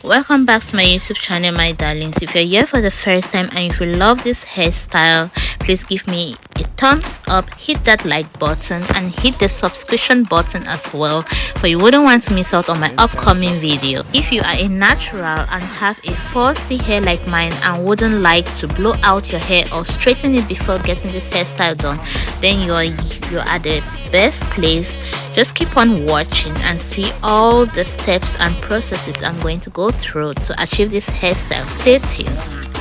Welcome back to my YouTube channel, my darlings. If you're here for the first time and if you love this hairstyle, please give me a thumbs up, hit that like button and hit the subscription button as well, for you wouldn't want to miss out on my upcoming video. If you are a natural and have a fussy hair like mine and wouldn't like to blow out your hair or straighten it before getting this hairstyle done, then you're at the best place. Just keep on watching and see all the steps and processes I'm going to go through to achieve this hairstyle. Stay tuned.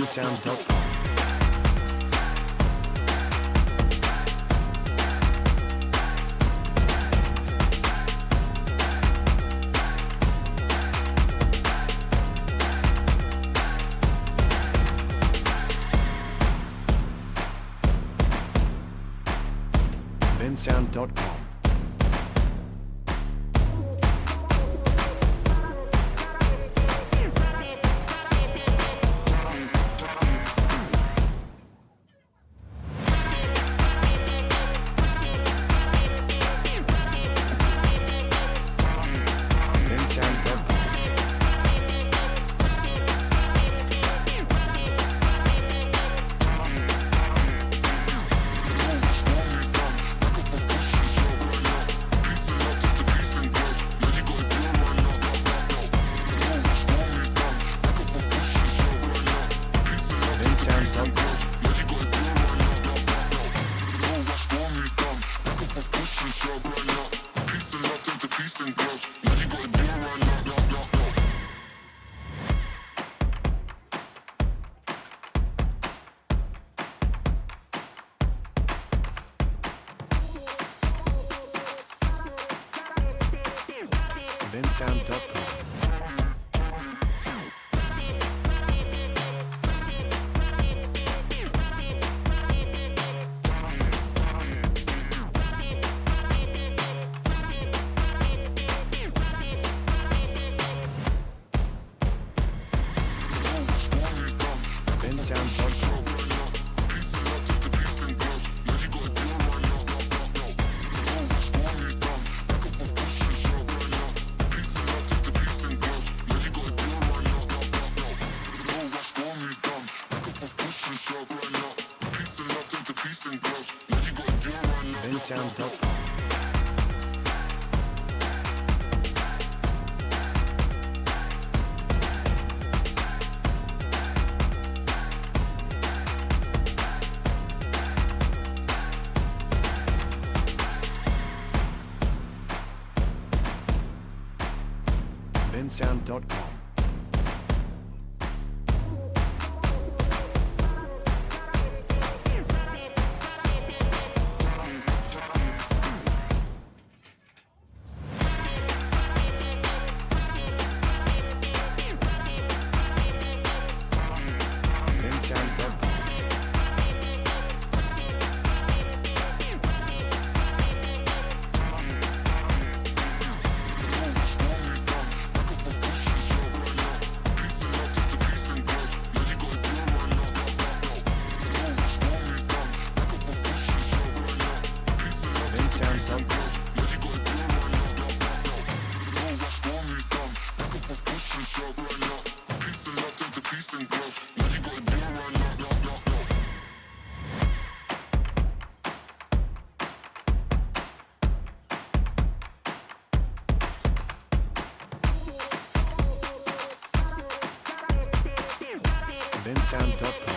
Sound.com. Sound.com. Sound.com. Sound.com. Sound.com.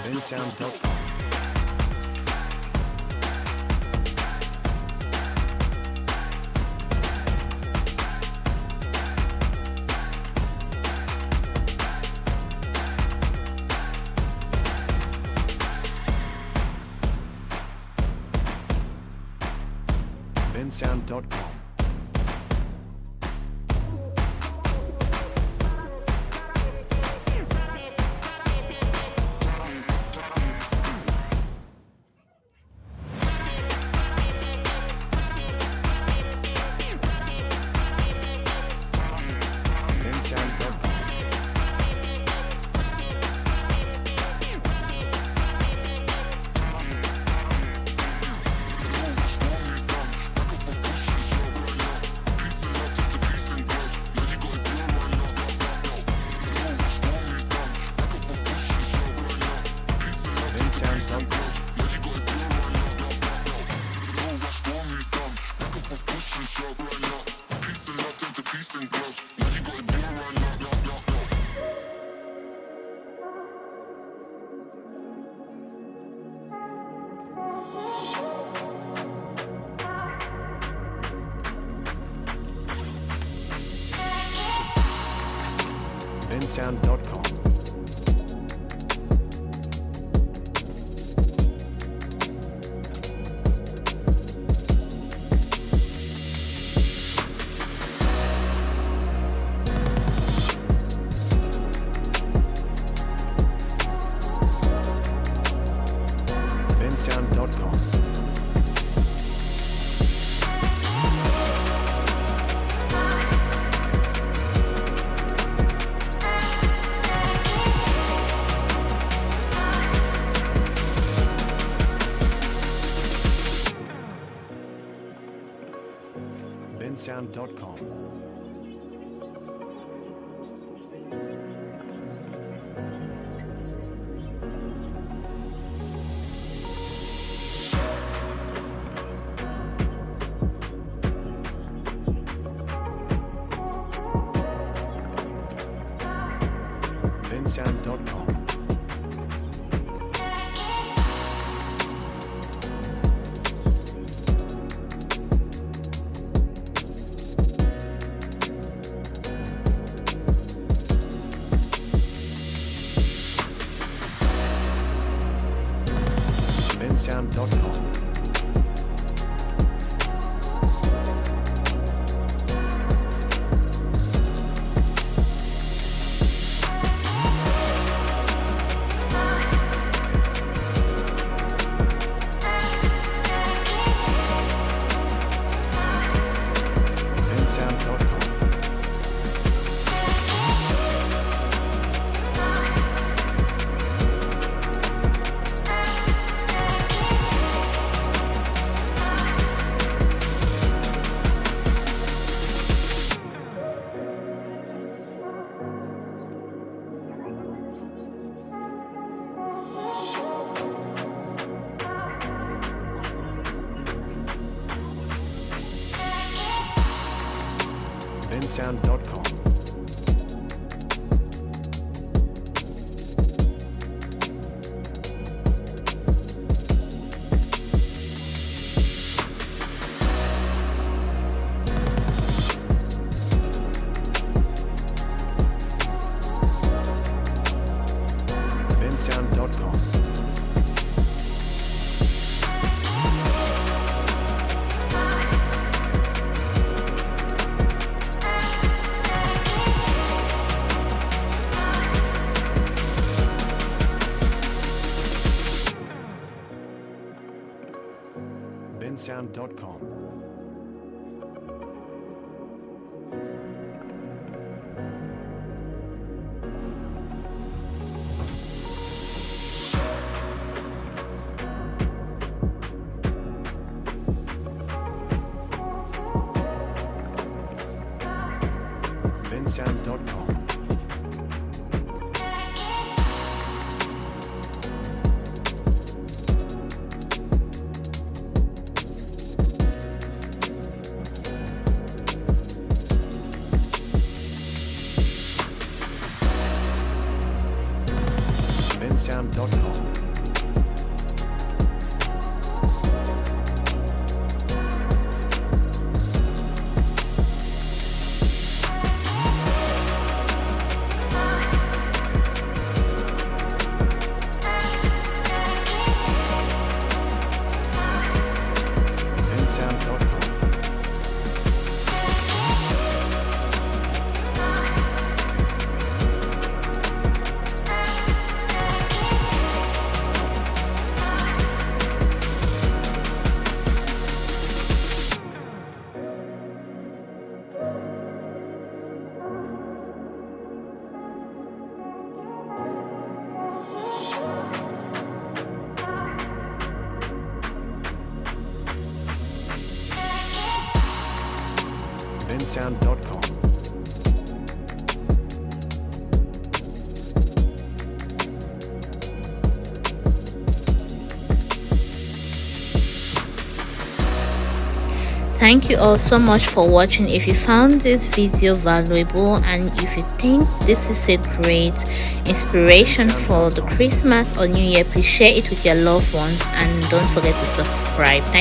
bensound.com. bensound.com. bensound.com. bensound.com. bensound.com. bensound.com. bensound.com. bensound.com. bensound.com. bensound.com. bensound.com. bensound.com. bensound.com. Thank you all so much for watching. If you found this video valuable and if you think this is a great inspiration for the Christmas or New Year, please share it with your loved ones and don't forget to subscribe. Thank you.